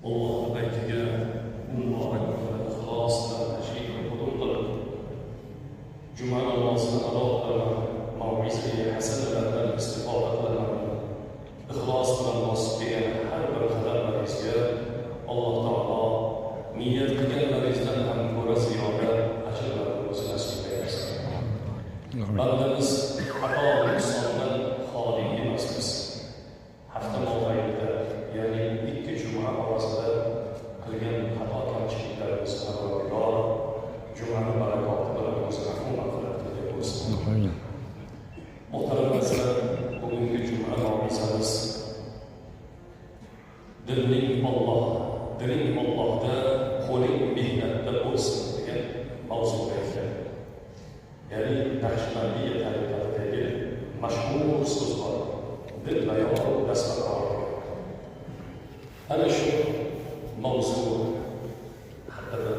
Allohning baytiga muborak ixlos bilan tashrif huzur qilib, juma namozini ado qilaman, mav'iza-i hasanalardan istifoda qilaman. Ixlos bilan bosib kelgan har bir qadamlaringizga Alloh taolo niyat qilganlaringizdan ham ko'ra ziyoda ajrlarni o'zi nasib etsin. Bandamiz xato nuqsondan xoli emasmiz. Hafta mobaynida, ya'ni 2 juma orasida qilgan xato kamchiliklarimiz Parvardigor jumani barakoti bilan o'zi afv mag'firatiga bo'lsin. Muhtaram azizlar, bugungi juma mav'izamiz diling Allohda, qo'ling mehnatda bo'lsin degan mavzuga ekan. Ya'ni Naqshbandiya tariqatidagi mashhur so'z bor. Dil bayon dastlab. Ana shu mavzu haqida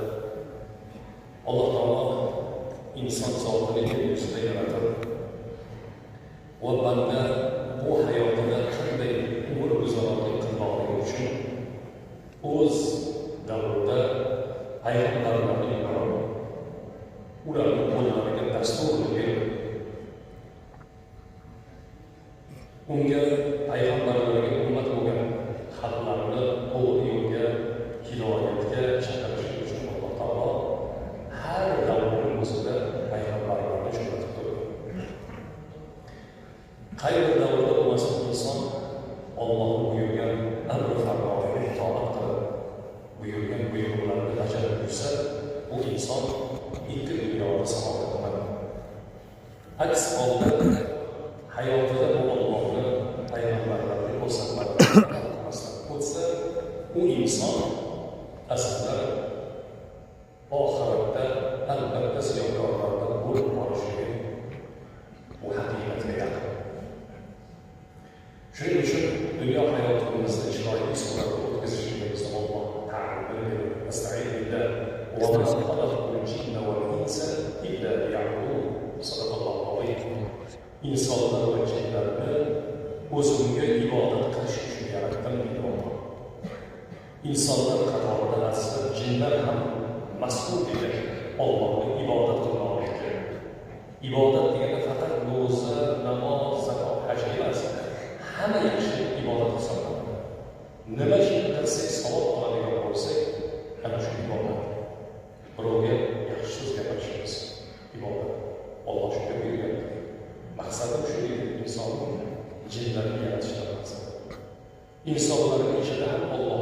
Alloh taolo inson zotini yer yuzida yaratib va banda bu hayotida qanday umr guzaronlik qilmoqligi uchun o'z davrida payg'ambarlarni yuborib, ularni qo'llariga dasturni berib, unga payg'ambarlarga ummat bo'lgan xalqlarni to'g'ri yo'lga, hidoyatga chaqirish uchun Alloh taolo har davrning o'zida payg'ambarlarni jo'natib turdi. Qay bir davrda bo'lmasin inson Alloh buyurgan amr farmoniga itoat qilib, buyurgan buyruqlarni bajarib yursa, bu inson ikki dunyoda saodat qiladi. Aks holda hayotida bu Allohni payg'ambarlarni ko'rsatmalarni o'tsa, u inson aslida oxiratda albatta ziyonkorlardan bo'lib qolishligi bu haqiqatga yaqin. Shuning uchun dunyo hayotimizni chiroyli suratda o'tkazishimizni Alloh ta'ala nasta'in billah va ma xalaqtul jinna wal insa illa liya'budun. Sadaqallohu alayhi. İnsanlar va jinlarni o'zimga ibodat qilish uchun yaratdim deydi Alloh. İnsanlar qatorida aslida jinlar ham mas'ul ekan Allohga ibodat qilmoqlikka. Ibodat degani faqat ro'za, namoz, zakot, haj emas. Hamma yaxshilik ibodat hisoblanadi. Nima ish qilsak savob oladigan bo'lsak, ana shu ibodat. Birovga yaxshi so'z gapirishimiz ibodat. Alloh shunga buyurgan. Maqsadim shu edi, insonni jinlarni yaratishdan maqsad. İnsanların içinde hem Allah